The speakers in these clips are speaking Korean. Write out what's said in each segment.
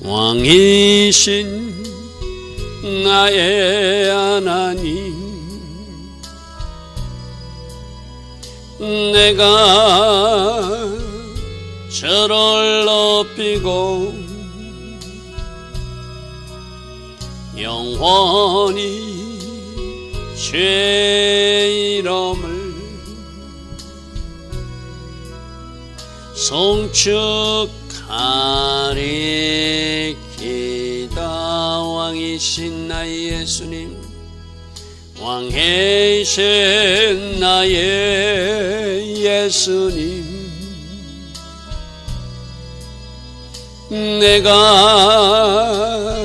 왕이신 나의 하나님, 내가 저를 높이고 영원히 주의 이름을 송축하리이다. 왕이신 나의 예수님, 왕이신 나의 예수님, 내가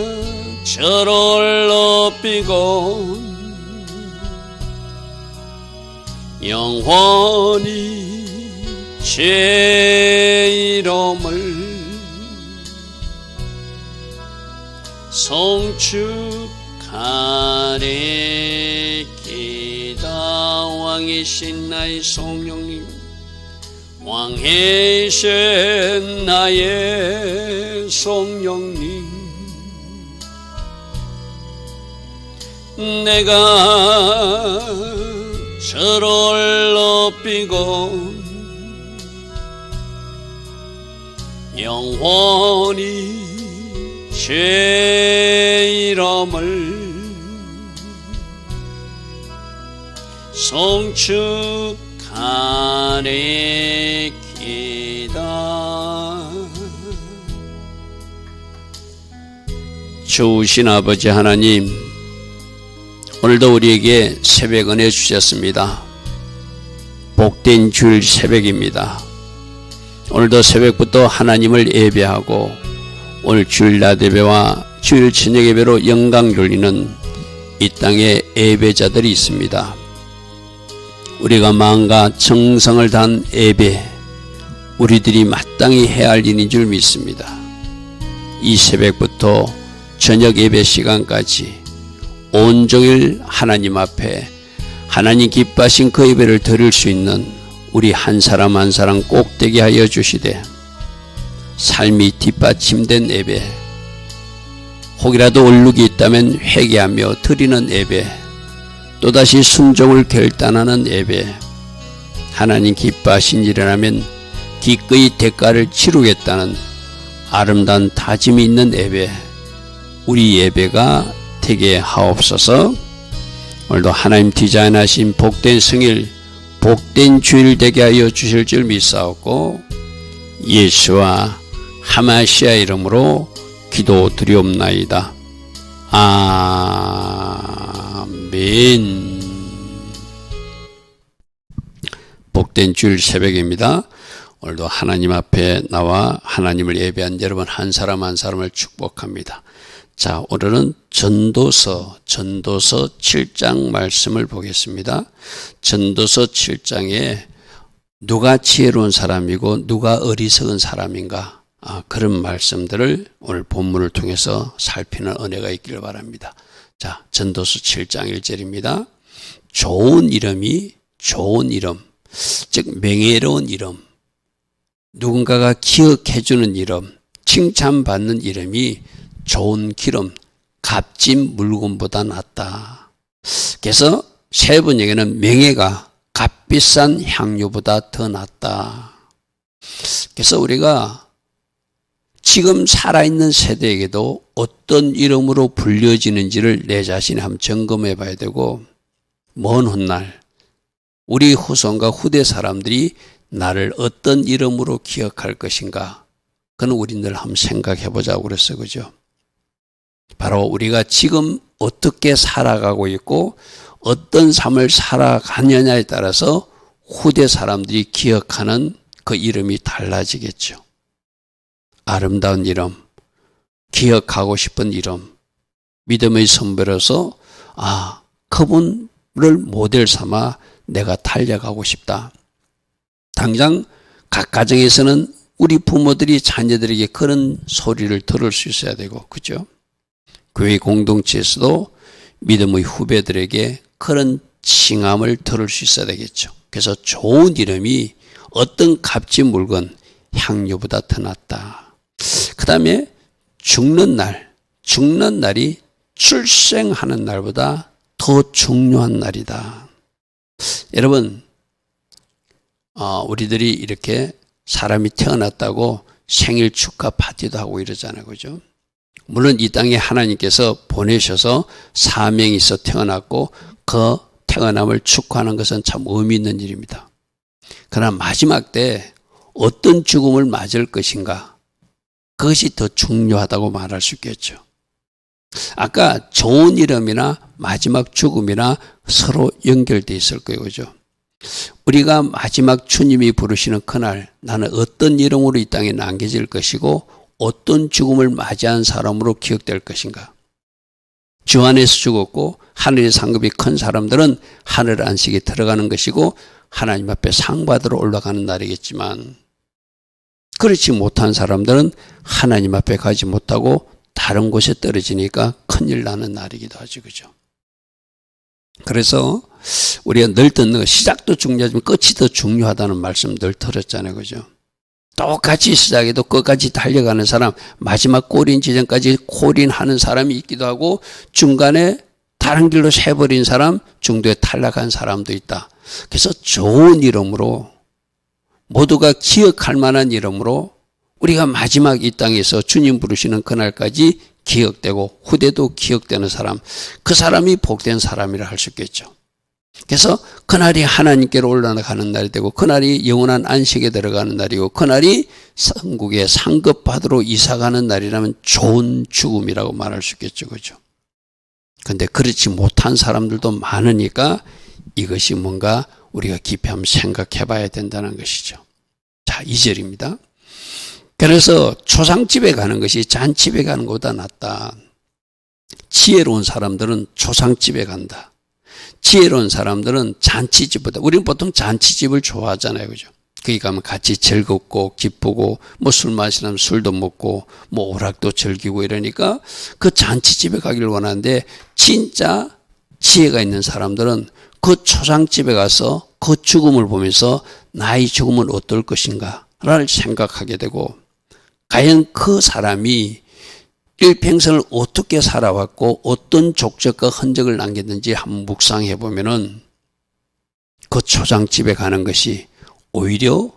저를 높이고 영원히 주의 이름을 송축하리이다. 왕이신 나의 성령님, 왕이신 나의 성령님, 내가 저를 높이고 영원히 주의 이름을 송축하리이다. 좋으신 아버지 하나님, 오늘도 우리에게 새벽 은혜 주셨습니다. 복된 주일 새벽입니다. 오늘도 새벽부터 하나님을 예배하고 오늘 주일 낮 예배와 주일 저녁 예배로 영광 돌리는 이 땅에 예배자들이 있습니다. 우리가 마음과 정성을 다한 예배, 우리들이 마땅히 해야 할 일인 줄 믿습니다. 이 새벽부터 저녁 예배 시간까지 온종일 하나님 앞에 하나님 기뻐하신 그 예배를 드릴 수 있는 우리 한 사람 한 사람 꼭 되게 하여 주시되, 삶이 뒷받침된 예배, 혹이라도 얼룩이 있다면 회개하며 드리는 예배, 또다시 순종을 결단하는 예배, 하나님 기뻐하신 일이라면 기꺼이 대가를 치르겠다는 아름다운 다짐이 있는 예배, 우리 예배가 되게 하옵소서. 오늘도 하나님 디자인하신 복된 성일, 복된 주일 되게 하여 주실 줄 믿사옵고 예수와 하마시아 이름으로 기도드리옵나이다. 아멘. 복된 주일 새벽입니다. 오늘도 하나님 앞에 나와 하나님을 예배한 여러분 한 사람 한 사람을 축복합니다. 자, 오늘은 전도서 7장 말씀을 보겠습니다. 전도서 7장에 누가 지혜로운 사람이고 누가 어리석은 사람인가, 그런 말씀들을 오늘 본문을 통해서 살피는 은혜가 있기를 바랍니다. 자, 전도서 7장 1절입니다. 좋은 이름이 좋은 이름, 즉 명예로운 이름, 누군가가 기억해주는 이름, 칭찬받는 이름이 좋은 기름, 값진 물건보다 낫다. 그래서 세 번역에는 명예가 값비싼 향료보다 더 낫다. 그래서 우리가 지금 살아있는 세대에게도 어떤 이름으로 불려지는지를 내 자신이 한번 점검해 봐야 되고, 먼 훗날 우리 후손과 후대 사람들이 나를 어떤 이름으로 기억할 것인가, 그건 우리 늘 한번 생각해 보자고 그랬어요. 그죠? 바로 우리가 지금 어떻게 살아가고 있고 어떤 삶을 살아가느냐에 따라서 후대 사람들이 기억하는 그 이름이 달라지겠죠. 아름다운 이름, 기억하고 싶은 이름, 믿음의 선배로서 그분을 모델 삼아 내가 달려가고 싶다. 당장 각 가정에서는 우리 부모들이 자녀들에게 그런 소리를 들을 수 있어야 되고, 그죠? 교회 공동체에서도 믿음의 후배들에게 그런 칭함을 들을 수 있어야 되겠죠. 그래서 좋은 이름이 어떤 값진 물건, 향료보다 더 낫다. 그 다음에 죽는 날이 출생하는 날보다 더 중요한 날이다. 여러분, 우리들이 이렇게 사람이 태어났다고 생일 축하 파티도 하고 이러잖아요. 그죠? 물론 이 땅에 하나님께서 보내셔서 사명이 있어 태어났고 그 태어남을 축하하는 것은 참 의미 있는 일입니다. 그러나 마지막 때 어떤 죽음을 맞을 것인가, 그것이 더 중요하다고 말할 수 있겠죠. 아까 좋은 이름이나 마지막 죽음이나 서로 연결되어 있을 거예요. 그죠? 우리가 마지막 주님이 부르시는 그날 나는 어떤 이름으로 이 땅에 남겨질 것이고 어떤 죽음을 맞이한 사람으로 기억될 것인가. 주 안에서 죽었고 하늘의 상급이 큰 사람들은 하늘 안식에 들어가는 것이고 하나님 앞에 상 받으러 올라가는 날이겠지만, 그렇지 못한 사람들은 하나님 앞에 가지 못하고 다른 곳에 떨어지니까 큰일 나는 날이기도 하죠. 그죠? 그래서 우리가 늘 듣는 거, 시작도 중요하지만 끝이 더 중요하다는 말씀 늘 들었잖아요. 그죠? 똑같이 시작해도 끝까지 달려가는 사람, 마지막 골인 지점까지 골인하는 사람이 있기도 하고 중간에 다른 길로 새버린 사람, 중도에 탈락한 사람도 있다. 그래서 좋은 이름으로, 모두가 기억할 만한 이름으로 우리가 마지막 이 땅에서 주님 부르시는 그날까지 기억되고 후대도 기억되는 사람, 그 사람이 복된 사람이라 할 수 있겠죠. 그래서 그날이 하나님께로 올라가는 날이 되고 그날이 영원한 안식에 들어가는 날이고 그날이 천국에 상급받으러 이사가는 날이라면 좋은 죽음이라고 말할 수 있겠죠. 그죠? 근데 그렇지 못한 사람들도 많으니까 이것이 뭔가 우리가 깊이 한번 생각해 봐야 된다는 것이죠. 자, 2절입니다. 그래서 초상집에 가는 것이 잔집에 가는 것보다 낫다. 지혜로운 사람들은 초상집에 간다. 지혜로운 사람들은 잔치집보다, 우리는 보통 잔치집을 좋아하잖아요. 그죠? 거기 가면 같이 즐겁고 기쁘고 뭐 술 마시면 술도 먹고 뭐 오락도 즐기고 이러니까 그 잔치집에 가기를 원하는데, 진짜 지혜가 있는 사람들은 그 초상집에 가서 그 죽음을 보면서 나의 죽음은 어떨 것인가를 생각하게 되고, 과연 그 사람이 일평생을 어떻게 살아왔고 어떤 족적과 흔적을 남겼는지 한번 묵상해 보면은 그 초상집에 가는 것이 오히려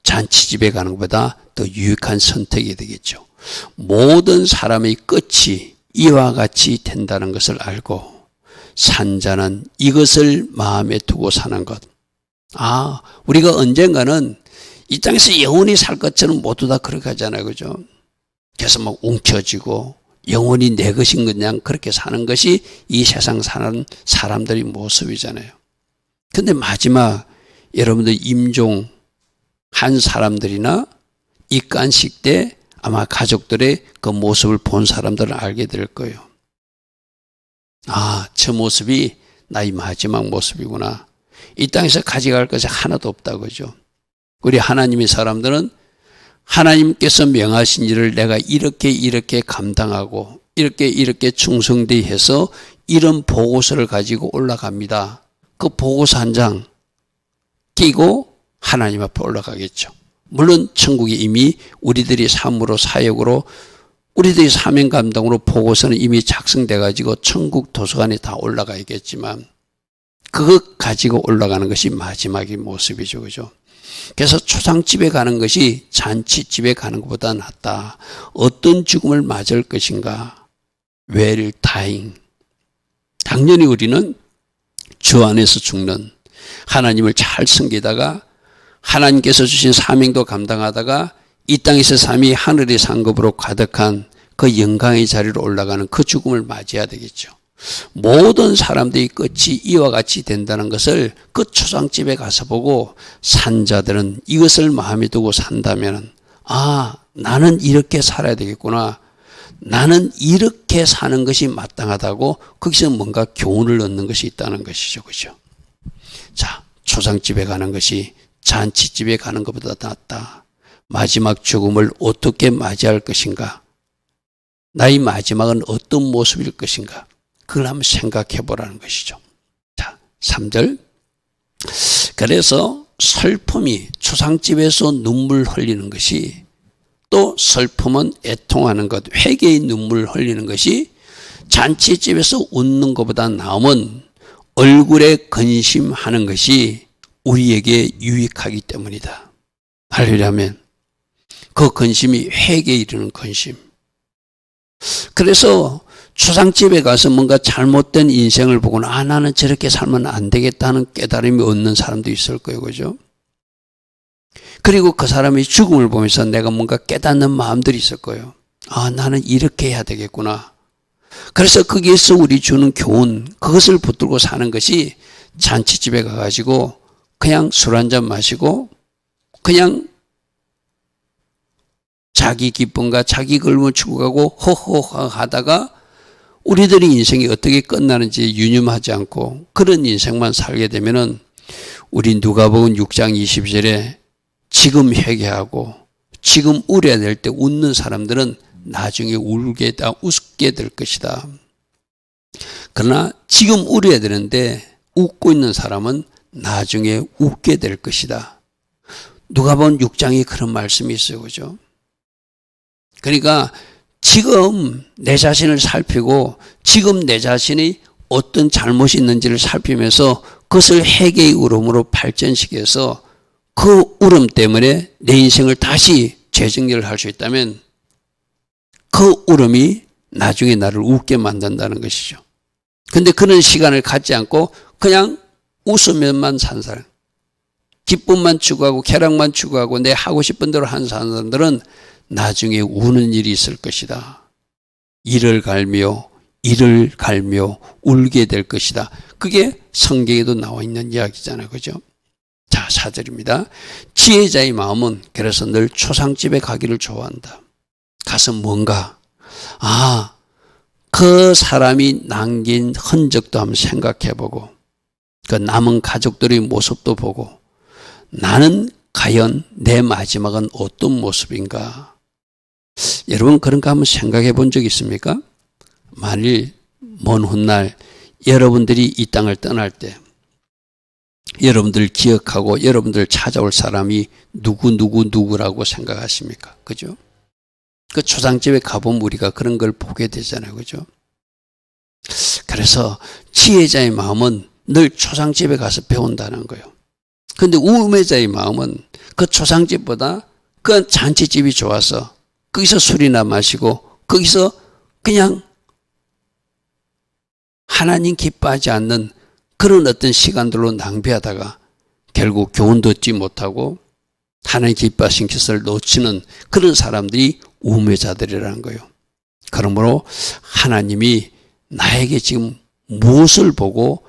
잔치집에 가는 것보다 더 유익한 선택이 되겠죠. 모든 사람의 끝이 이와 같이 된다는 것을 알고 산 자는 이것을 마음에 두고 사는 것. 우리가 언젠가는 이 땅에서 영원히 살 것처럼 모두 다 그렇게 하잖아요. 그죠? 그래서 막 움켜쥐고 영원히 내 것인 그냥 그렇게 사는 것이 이 세상 사는 사람들의 모습이잖아요. 근데 마지막 여러분들 임종한 사람들이나 입간식 때 아마 가족들의 그 모습을 본 사람들은 알게 될 거예요. 저 모습이 나의 마지막 모습이구나. 이 땅에서 가져갈 것이 하나도 없다. 그죠? 우리 하나님의 사람들은 하나님께서 명하신 일을 내가 이렇게 감당하고 이렇게 충성되이 해서 이런 보고서를 가지고 올라갑니다. 그 보고서 한 장 끼고 하나님 앞에 올라가겠죠. 물론 천국이 이미 우리들이 삶으로 사역으로 우리들의 사명 감당으로 보고서는 이미 작성돼 가지고 천국 도서관에 다 올라가 있겠지만 그거 가지고 올라가는 것이 마지막의 모습이죠. 그죠? 그래서 초상집에 가는 것이 잔치집에 가는 것보다 낫다. 어떤 죽음을 맞을 것인가? Well dying. 당연히 우리는 주 안에서 죽는, 하나님을 잘 섬기다가 하나님께서 주신 사명도 감당하다가 이 땅에서 삶이 하늘의 상급으로 가득한 그 영광의 자리로 올라가는 그 죽음을 맞이해야 되겠죠. 모든 사람들의 끝이 이와 같이 된다는 것을 그 초상집에 가서 보고 산 자들은 이것을 마음에 두고 산다면 나는 이렇게 살아야 되겠구나. 나는 이렇게 사는 것이 마땅하다고 거기서 뭔가 교훈을 얻는 것이 있다는 것이죠. 그죠? 자, 초상집에 가는 것이 잔치집에 가는 것보다 낫다. 마지막 죽음을 어떻게 맞이할 것인가? 나의 마지막은 어떤 모습일 것인가? 그걸 한번 생각해 보라는 것이죠. 자, 3절. 그래서 슬픔이 초상집에서 눈물 흘리는 것이 또 슬픔은 애통하는 것, 회개의 눈물을 흘리는 것이 잔치집에서 웃는 것보다 나음은 얼굴에 근심하는 것이 우리에게 유익하기 때문이다. 할렐루야면 그 근심이 회개에 이르는 근심. 그래서 초상집에 가서 뭔가 잘못된 인생을 보고는 나는 저렇게 살면 안 되겠다는 깨달음이 얻는 사람도 있을 거예요. 그죠? 그리고 그 사람의 죽음을 보면서 내가 뭔가 깨닫는 마음들이 있을 거예요. 나는 이렇게 해야 되겠구나. 그래서 거기에서 우리 주는 교훈, 그것을 붙들고 사는 것이 잔치집에 가가지고 그냥 술 한잔 마시고 그냥 자기 기쁨과 자기 글을 추구하고 허허허 하다가 우리들의 인생이 어떻게 끝나는지 유념하지 않고 그런 인생만 살게 되면은 우리 누가복음 6장 20절에 지금 회개하고 지금 울어야 될 때 웃는 사람들은 나중에 웃게 될 것이다. 그러나 지금 울어야 되는데 웃고 있는 사람은 나중에 웃게 될 것이다. 누가복음 6장에 그런 말씀이 있어요. 그죠? 그러니까 지금 내 자신을 살피고 지금 내 자신이 어떤 잘못이 있는지를 살피면서 그것을 회개의 울음으로 발전시켜서 그 울음 때문에 내 인생을 다시 재정렬을 할 수 있다면 그 울음이 나중에 나를 웃게 만든다는 것이죠. 근데 그런 시간을 갖지 않고 그냥 웃으면만 산 사람, 기쁨만 추구하고 쾌락만 추구하고 내 하고 싶은 대로 한 사람들은 나중에 우는 일이 있을 것이다. 이를 갈며 울게 될 것이다. 그게 성경에도 나와 있는 이야기잖아요. 그죠? 자, 4절입니다. 지혜자의 마음은 그래서 늘 초상집에 가기를 좋아한다. 가서 뭔가 그 사람이 남긴 흔적도 한번 생각해보고 그 남은 가족들의 모습도 보고 나는 과연 내 마지막은 어떤 모습인가? 여러분 그런 거 한번 생각해 본 적 있습니까? 만일 먼 훗날 여러분들이 이 땅을 떠날 때 여러분들 기억하고 여러분들 찾아올 사람이 누구라고 생각하십니까? 그죠? 그 초상집에 가보면 우리가 그런 걸 보게 되잖아요. 그죠? 그래서 지혜자의 마음은 늘 초상집에 가서 배운다는 거예요. 근데 우매자의 마음은 그 초상집보다 그 잔치집이 좋아서 거기서 술이나 마시고 거기서 그냥 하나님 기뻐하지 않는 그런 어떤 시간들로 낭비하다가 결국 교훈도 얻지 못하고 하나님 기뻐하신 것을 놓치는 그런 사람들이 우매자들이라는 거예요. 그러므로 하나님이 나에게 지금 무엇을 보고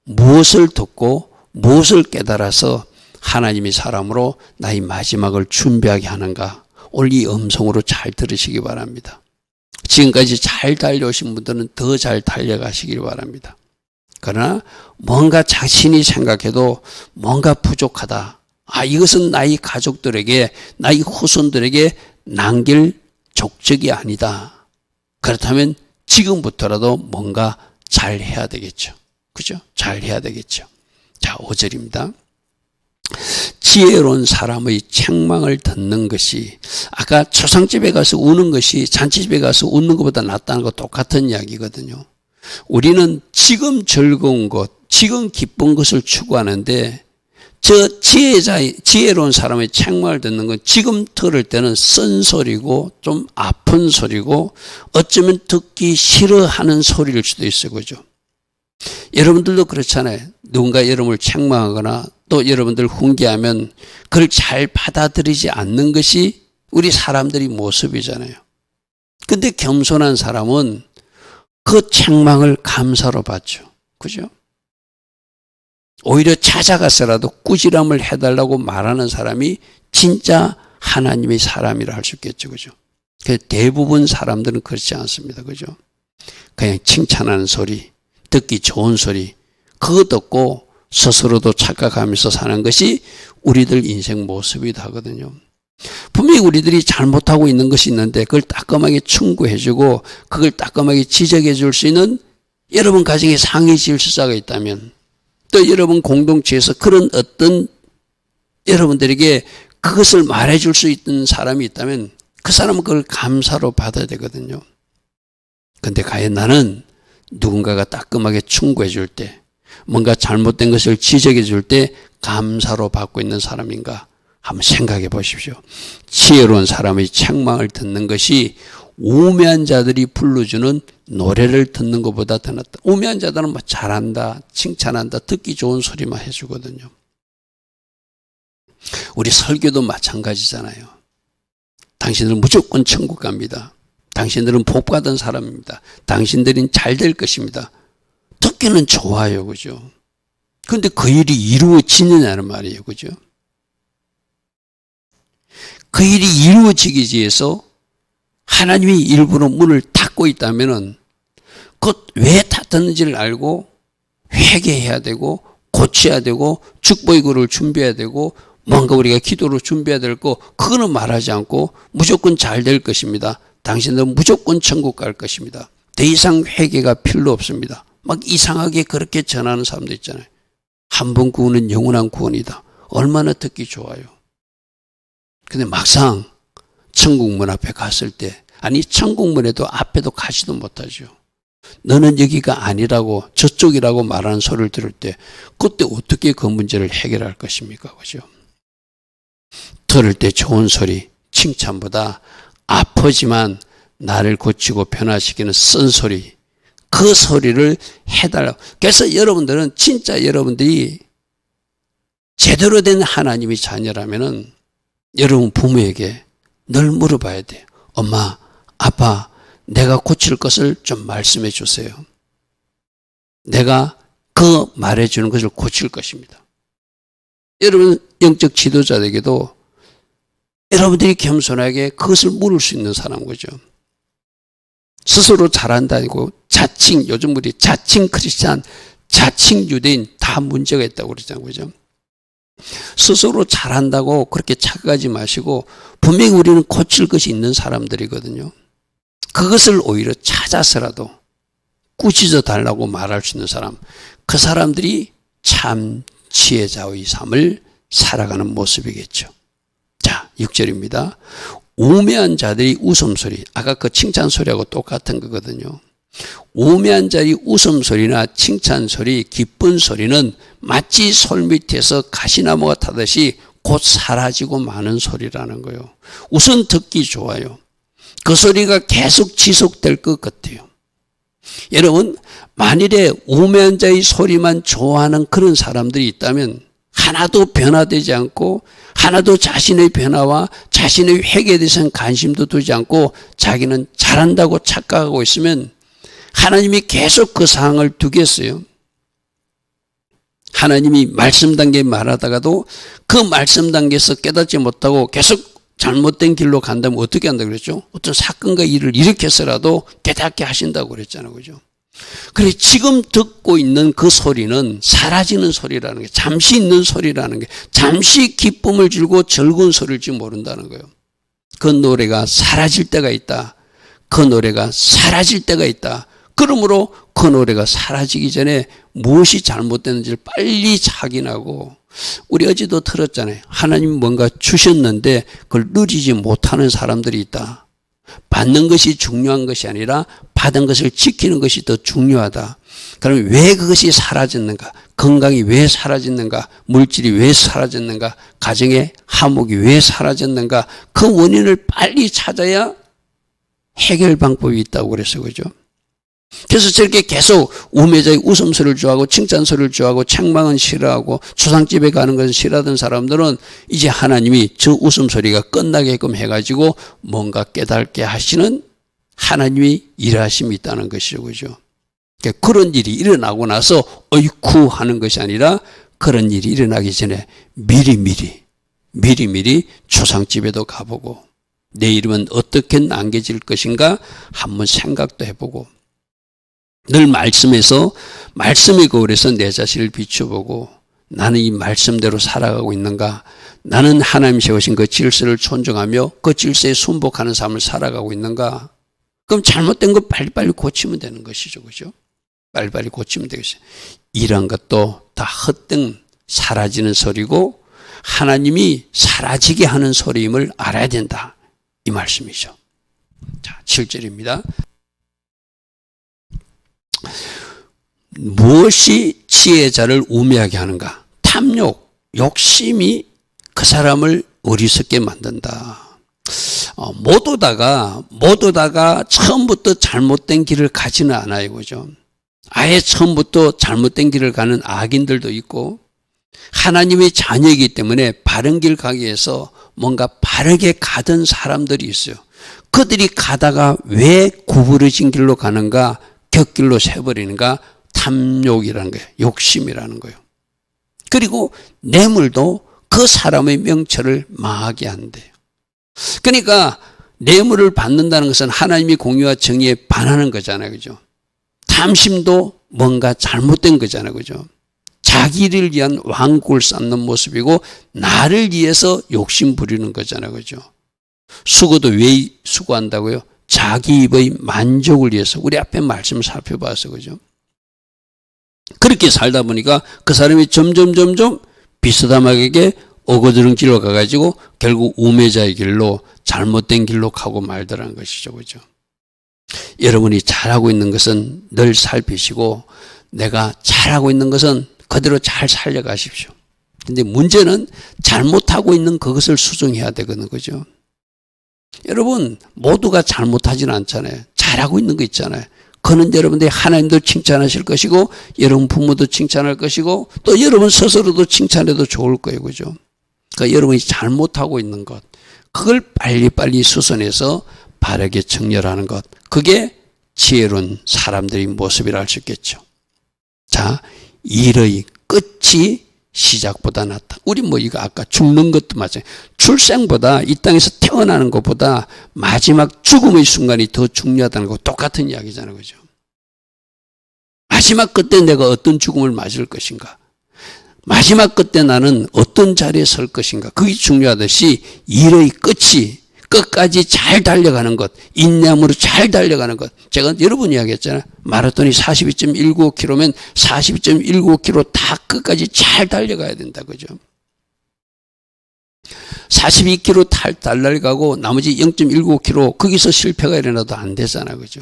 무엇을 듣고 무엇을 깨달아서 하나님이 사람으로 나의 마지막을 준비하게 하는가, 오늘 이 음성으로 잘 들으시기 바랍니다. 지금까지 잘 달려오신 분들은 더 잘 달려가시길 바랍니다. 그러나 뭔가 자신이 생각해도 뭔가 부족하다. 이것은 나의 가족들에게, 나의 후손들에게 남길 족적이 아니다. 그렇다면 지금부터라도 뭔가 잘 해야 되겠죠. 그죠? 잘 해야 되겠죠. 자, 5절입니다. 지혜로운 사람의 책망을 듣는 것이, 아까 초상집에 가서 우는 것이 잔치집에 가서 웃는 것보다 낫다는 거 똑같은 이야기거든요. 우리는 지금 즐거운 것, 지금 기쁜 것을 추구하는데 저 지혜로운 사람의 책망을 듣는 건 지금 들을 때는 쓴소리고 좀 아픈 소리고 어쩌면 듣기 싫어하는 소리일 수도 있어요. 그죠? 여러분들도 그렇잖아요. 누군가 여러분을 책망하거나 또 여러분들 훈계하면 그걸 잘 받아들이지 않는 것이 우리 사람들의 모습이잖아요. 근데 겸손한 사람은 그 책망을 감사로 받죠. 그죠? 오히려 찾아가서라도 꾸지람을 해달라고 말하는 사람이 진짜 하나님의 사람이라 할 수 있겠죠. 그죠? 대부분 사람들은 그렇지 않습니다. 그죠? 그냥 칭찬하는 소리, 듣기 좋은 소리, 그거 듣고 스스로도 착각하면서 사는 것이 우리들 인생 모습이다 하거든요. 분명히 우리들이 잘못하고 있는 것이 있는데 그걸 따끔하게 충고해주고 그걸 따끔하게 지적해 줄 수 있는 여러분 가정에 상위 질서자가 있다면, 또 여러분 공동체에서 그런 어떤 여러분들에게 그것을 말해줄 수 있는 사람이 있다면 그 사람은 그걸 감사로 받아야 되거든요. 근데 과연 나는 누군가가 따끔하게 충고해 줄 때, 뭔가 잘못된 것을 지적해 줄 때 감사로 받고 있는 사람인가? 한번 생각해 보십시오. 지혜로운 사람의 책망을 듣는 것이 우매한 자들이 불러주는 노래를 듣는 것보다 더 낫다. 우매한 자들은 뭐 잘한다, 칭찬한다, 듣기 좋은 소리만 해주거든요. 우리 설교도 마찬가지잖아요. 당신들은 무조건 천국 갑니다. 당신들은 복 받은 사람입니다. 당신들은 잘 될 것입니다. 듣기는 좋아요, 그죠? 그런데 그 일이 이루어지느냐는 말이에요, 그죠? 그 일이 이루어지기 위해서 하나님이 일부러 문을 닫고 있다면은 그것 왜 닫았는지를 알고 회개해야 되고 고쳐야 되고 축복의 글을 준비해야 되고 뭔가 우리가 기도로 준비해야 될 거 그거는 말하지 않고 무조건 잘 될 것입니다. 당신들은 무조건 천국 갈 것입니다. 더 이상 회개가 필요 없습니다. 막 이상하게 그렇게 전하는 사람도 있잖아요. 한 번 구원은 영원한 구원이다. 얼마나 듣기 좋아요. 근데 막상 천국문 앞에 갔을 때, 아니 천국문에도 앞에도 가지도 못하죠. 너는 여기가 아니라고 저쪽이라고 말하는 소리를 들을 때 그때 어떻게 그 문제를 해결할 것입니까? 그죠? 들을 때 좋은 소리, 칭찬보다 아프지만 나를 고치고 변화시키는 쓴소리, 그 소리를 해달라고. 그래서 여러분들은 진짜 여러분들이 제대로 된 하나님의 자녀라면은 여러분 부모에게 늘 물어봐야 돼요. 엄마, 아빠, 내가 고칠 것을 좀 말씀해 주세요. 내가 그 말해주는 것을 고칠 것입니다. 여러분 영적 지도자에게도 여러분들이 겸손하게 그것을 물을 수 있는 사람 거죠. 스스로 잘한다고 자칭, 요즘 우리 자칭 크리스찬, 자칭 유대인 다 문제가 있다고 그러잖아요. 그죠? 스스로 잘한다고 그렇게 착각하지 마시고 분명히 우리는 고칠 것이 있는 사람들이거든요. 그것을 오히려 찾아서라도 꾸짖어 달라고 말할 수 있는 사람, 그 사람들이 참 지혜자의 삶을 살아가는 모습이겠죠. 자, 6절입니다. 우매한 자들이 웃음소리, 아까 그 칭찬소리하고 똑같은 거거든요. 우매한 자의 웃음소리나 칭찬소리, 기쁜 소리는 마치 솔 밑에서 가시나무가 타듯이 곧 사라지고 마는 소리라는 거예요. 우선 듣기 좋아요. 그 소리가 계속 지속될 것 같아요. 여러분, 만일에 우매한 자의 소리만 좋아하는 그런 사람들이 있다면 하나도 변화되지 않고 하나도 자신의 변화와 자신의 회개에 대해서는 관심도 두지 않고 자기는 잘한다고 착각하고 있으면 하나님이 계속 그 상황을 두겠어요. 하나님이 말씀 단계에 말하다가도 그 말씀 단계에서 깨닫지 못하고 계속 잘못된 길로 간다면 어떻게 한다고 그랬죠? 어떤 사건과 일을 일으켜서라도 깨닫게 하신다고 그랬잖아요. 그죠? 그래, 지금 듣고 있는 그 소리는 사라지는 소리라는 게, 잠시 있는 소리라는 게, 잠시 기쁨을 주고 즐거운 소리일지 모른다는 거예요. 그 노래가 사라질 때가 있다. 그 노래가 사라질 때가 있다. 그러므로 그 노래가 사라지기 전에 무엇이 잘못됐는지를 빨리 확인하고, 우리 어제도 들었잖아요. 하나님 뭔가 주셨는데 그걸 누리지 못하는 사람들이 있다. 받는 것이 중요한 것이 아니라 받은 것을 지키는 것이 더 중요하다. 그러면 왜 그것이 사라졌는가? 건강이 왜 사라졌는가? 물질이 왜 사라졌는가? 가정의 화목이 왜 사라졌는가? 그 원인을 빨리 찾아야 해결 방법이 있다고 그래서 그죠? 그래서 저렇게 계속 우매자의 웃음소리를 좋아하고 칭찬소리를 좋아하고 책망은 싫어하고 초상집에 가는 것을 싫어하던 사람들은 이제 하나님이 저 웃음소리가 끝나게끔 해가지고 뭔가 깨닫게 하시는 하나님이 일하심이 있다는 것이죠. 그죠? 그런 일이 일어나고 나서 어이쿠 하는 것이 아니라 그런 일이 일어나기 전에 미리미리 초상집에도 가보고 내 이름은 어떻게 남겨질 것인가 한번 생각도 해보고 늘 말씀에서 말씀의 거울에서 내 자신을 비춰보고 나는 이 말씀대로 살아가고 있는가? 나는 하나님 세우신 그 질서를 존중하며 그 질서에 순복하는 삶을 살아가고 있는가? 그럼 잘못된 거 빨리빨리 고치면 되는 것이죠. 그죠? 빨리빨리 고치면 되겠어요. 이런 것도 다 헛된 사라지는 소리고 하나님이 사라지게 하는 소리임을 알아야 된다. 이 말씀이죠. 자, 7절입니다. 무엇이 지혜자를 우매하게 하는가? 탐욕, 욕심이 그 사람을 어리석게 만든다. 모두 다가 처음부터 잘못된 길을 가지는 않아요. 그죠? 아예 처음부터 잘못된 길을 가는 악인들도 있고, 하나님의 자녀이기 때문에 바른 길 가기 위해서 뭔가 바르게 가던 사람들이 있어요. 그들이 가다가 왜 구부러진 길로 가는가, 곁길로 새버리는가? 탐욕이라는 거예요. 욕심이라는 거예요. 그리고 뇌물도 그 사람의 명철을 망하게 한대요. 그러니까 뇌물을 받는다는 것은 하나님의 공의와 정의에 반하는 거잖아요. 그죠? 탐심도 뭔가 잘못된 거잖아요. 그죠? 자기를 위한 왕국을 쌓는 모습이고 나를 위해서 욕심 부리는 거잖아요. 그죠? 수고도 왜 수고한다고요? 자기 입의 만족을 위해서. 우리 앞에 말씀 살펴봐서 그죠? 그렇게 살다 보니까 그 사람이 점점 비스다마에게 어거드는 길로 가가지고 결국 우매자의 길로, 잘못된 길로 가고 말더라는 것이죠. 그죠? 여러분이 잘하고 있는 것은 늘 살피시고, 내가 잘하고 있는 것은 그대로 잘 살려가십시오. 근데 문제는 잘못하고 있는 그것을 수정해야 되거든. 그죠? 여러분, 모두가 잘못하지는 않잖아요. 잘하고 있는 거 있잖아요. 그는 여러분들이 하나님도 칭찬하실 것이고, 여러분 부모도 칭찬할 것이고, 또 여러분 스스로도 칭찬해도 좋을 거예요. 그죠? 그러니까 여러분이 잘못하고 있는 것, 그걸 빨리빨리 수선해서 바르게 정렬하는 것, 그게 지혜로운 사람들의 모습이라 할 수 있겠죠. 자, 일의 끝이 시작보다 낫다. 우리 이거 아까 죽는 것도 마찬가지. 출생보다, 이 땅에서 태어나는 것보다 마지막 죽음의 순간이 더 중요하다는 거 똑같은 이야기잖아요. 그죠? 마지막 그때 내가 어떤 죽음을 맞을 것인가? 마지막 그때 나는 어떤 자리에 설 것인가? 그게 중요하듯이 일의 끝까지 잘 달려가는 것, 인내함으로 잘 달려가는 것. 제가 여러 번 이야기했잖아요. 마라톤이 42.195km면 42.195km 다 끝까지 잘 달려가야 된다. 그죠? 42km 달려가고 나머지 0.195km 거기서 실패가 일어나도 안 되잖아요. 그죠?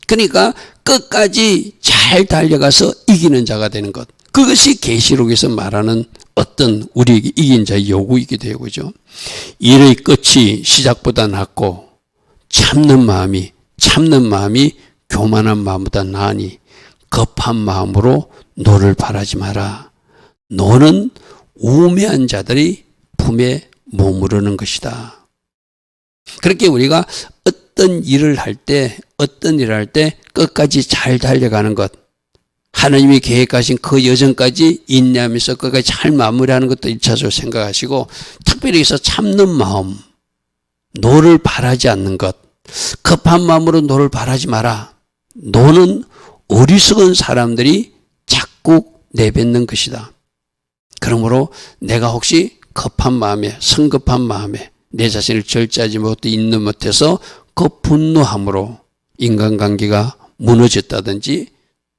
그러니까 끝까지 잘 달려가서 이기는 자가 되는 것. 그것이 계시록에서 말하는 어떤 우리에게 이긴 자의 요구이기도 해요. 그죠? 일의 끝이 시작보다 낫고 참는 마음이 교만한 마음보다 나으니 급한 마음으로 노를 바라지 마라. 노는 우매한 자들이 품에 머무르는 것이다. 그렇게 우리가 어떤 일을 할 때 끝까지 잘 달려가는 것, 하나님이 계획하신 그 여정까지 인내하면서 끝까지 잘 마무리하는 것도 1차적으로 생각하시고, 특별히 여기서 참는 마음, 노를 바라지 않는 것, 급한 마음으로 노를 바라지 마라. 노는 어리석은 사람들이 자꾸 내뱉는 것이다. 그러므로 내가 혹시 급한 마음에, 성급한 마음에 내 자신을 절제하지 못해 인내 못해서 그 분노함으로 인간관계가 무너졌다든지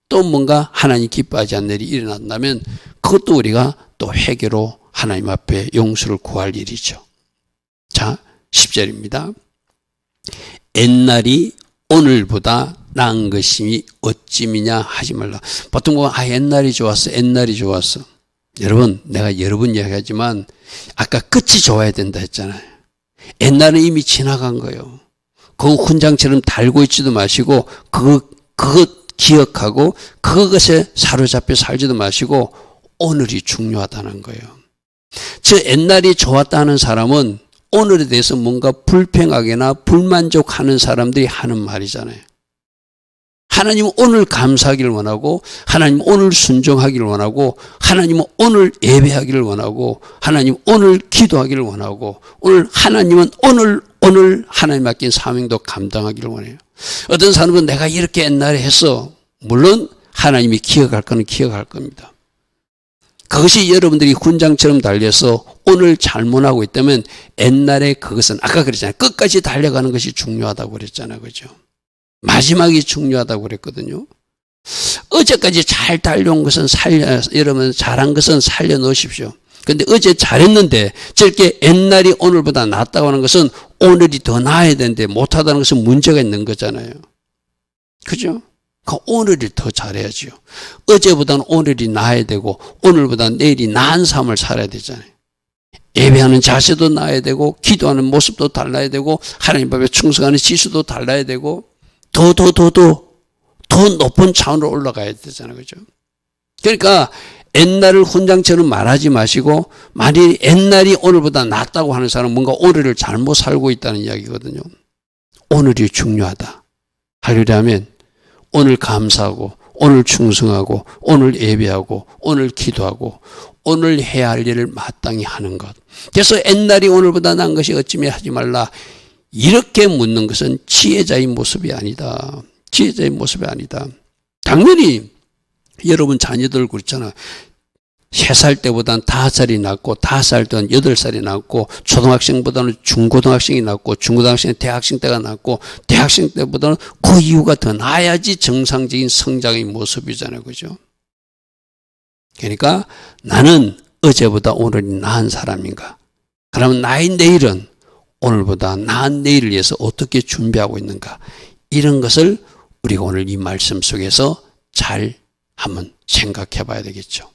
또 뭔가 하나님 기뻐하지 않는 일이 일어난다면 그것도 우리가 또 회개로 하나님 앞에 용서를 구할 일이죠. 자, 10절입니다. 옛날이 오늘보다 나은 것이니 어찌미냐 하지 말라. 보통 보면 옛날이 좋았어. 여러분, 내가 여러 번 이야기하지만 아까 끝이 좋아야 된다 했잖아요. 옛날은 이미 지나간 거예요. 그 훈장처럼 달고 있지도 마시고 그것 기억하고 그것에 사로잡혀 살지도 마시고 오늘이 중요하다는 거예요. 저 옛날이 좋았다는 사람은 오늘에 대해서 뭔가 불평하거나 불만족하는 사람들이 하는 말이잖아요. 하나님은 오늘 감사하기를 원하고, 하나님은 오늘 순종하기를 원하고, 하나님은 오늘 예배하기를 원하고, 하나님 오늘 기도하기를 원하고, 하나님은 오늘 하나님 맡긴 사명도 감당하기를 원해요. 어떤 사람은 내가 이렇게 옛날에 했어. 물론 하나님이 기억할 거는 기억할 겁니다. 그것이 여러분들이 훈장처럼 달려서 오늘 잘못하고 있다면 옛날에 그것은 아까 그랬잖아요. 끝까지 달려가는 것이 중요하다고 그랬잖아요. 그죠? 마지막이 중요하다고 그랬거든요. 어제까지 잘 달려온 것은 여러분 잘한 것은 살려놓으십시오. 근데 어제 잘했는데 저렇게 옛날이 오늘보다 낫다고 하는 것은 오늘이 더 나아야 되는데 못하다는 것은 문제가 있는 거잖아요. 그죠? 오늘이 더 잘해야지요. 어제보다는 오늘이 나아야 되고 오늘보다 내일이 나은 삶을 살아야 되잖아요. 예배하는 자세도 나아야 되고 기도하는 모습도 달라야 되고 하나님 앞에 충성하는 지수도 달라야 되고 더 높은 차원으로 올라가야 되잖아요. 그죠? 그러니까 옛날을 훈장처럼 말하지 마시고 만일 옛날이 오늘보다 낫다고 하는 사람은 뭔가 오늘을 잘못 살고 있다는 이야기거든요. 오늘이 중요하다. 하려면 오늘 감사하고 오늘 충성하고 오늘 예배하고 오늘 기도하고 오늘 해야 할 일을 마땅히 하는 것. 그래서 옛날이 오늘보다 나은 것이 어찌며 하지 말라. 이렇게 묻는 것은 지혜자의 모습이 아니다. 지혜자의 모습이 아니다. 당연히 여러분 자녀들 그렇잖아. 3살 때보다는 5살이 낫고 5살 때는 8살이 낫고 초등학생보다는 중고등학생이 낫고 중고등학생은 대학생 때가 낫고 대학생 때보다는 그 이유가 더 나아야지 정상적인 성장의 모습이잖아요. 그죠? 그러니까 나는 어제보다 오늘이 나은 사람인가? 그러면 나의 내일은 오늘보다 나은 내일을 위해서 어떻게 준비하고 있는가? 이런 것을 우리가 오늘 이 말씀 속에서 잘 한번 생각해 봐야 되겠죠.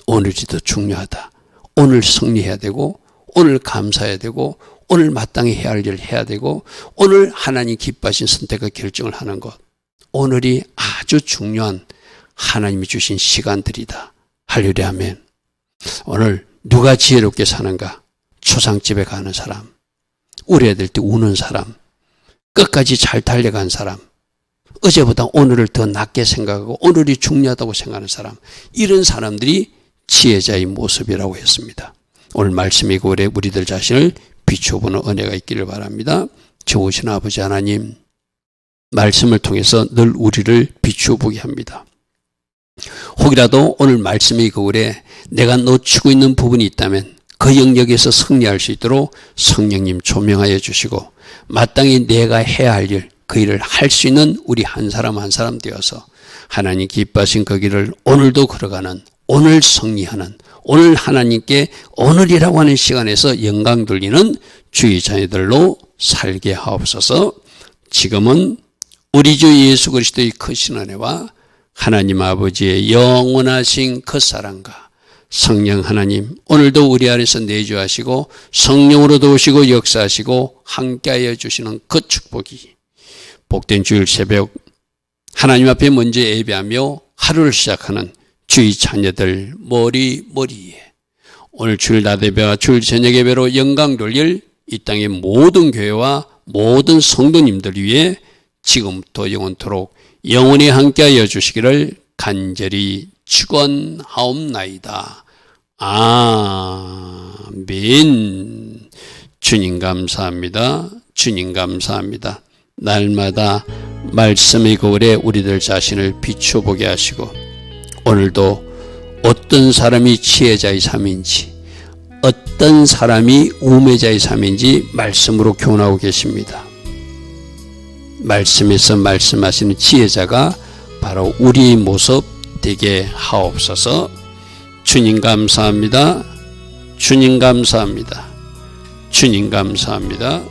오늘이 더 중요하다. 오늘 승리해야 되고 오늘 감사해야 되고 오늘 마땅히 해야 할 일을 해야 되고 오늘 하나님 기뻐하신 선택과 결정을 하는 것. 오늘이 아주 중요한 하나님이 주신 시간들이다. 하려려 하면 오늘 누가 지혜롭게 사는가? 초상집에 가는 사람, 우려야 될 때 우는 사람, 끝까지 잘 달려간 사람, 어제보다 오늘을 더 낫게 생각하고 오늘이 중요하다고 생각하는 사람, 이런 사람들이 지혜자의 모습이라고 했습니다. 오늘 말씀이 고래 우리들 자신을 비춰보는 은혜가 있기를 바랍니다. 좋으신 아버지 하나님, 말씀을 통해서 늘 우리를 비추어보게 합니다. 혹이라도 오늘 말씀의 거울에 내가 놓치고 있는 부분이 있다면 그 영역에서 승리할 수 있도록 성령님 조명하여 주시고 마땅히 내가 해야 할 일, 그 일을 할 수 있는 우리 한 사람 한 사람 되어서 하나님 기뻐하신 그 길을 오늘도 걸어가는, 오늘 승리하는, 오늘 하나님께 오늘이라고 하는 시간에서 영광 돌리는 주의 자녀들로 살게 하옵소서. 지금은 우리 주 예수 그리스도의 크신 은혜와 하나님 아버지의 영원하신 그 사랑과 성령 하나님, 오늘도 우리 안에서 내주하시고 성령으로 도우시고 역사하시고 함께하여 주시는 그 축복이 복된 주일 새벽 하나님 앞에 먼저 예배하며 하루를 시작하는 주의 자녀들 머리에 오늘 주일 낮예배와 주일 저녁 예배로 영광 돌릴 이 땅의 모든 교회와 모든 성도님들 위해 지금부터 영원토록 영원히 함께하여 주시기를 간절히 축원하옵나이다. 아멘. 주님 감사합니다. 주님 감사합니다. 날마다 말씀의 거울에 우리들 자신을 비춰보게 하시고 오늘도 어떤 사람이 지혜자의 삶인지 어떤 사람이 우매자의 삶인지 말씀으로 교훈하고 계십니다. 말씀에서 말씀하시는 지혜자가 바로 우리의 모습 되게 하옵소서. 주님 감사합니다. 주님 감사합니다. 주님 감사합니다.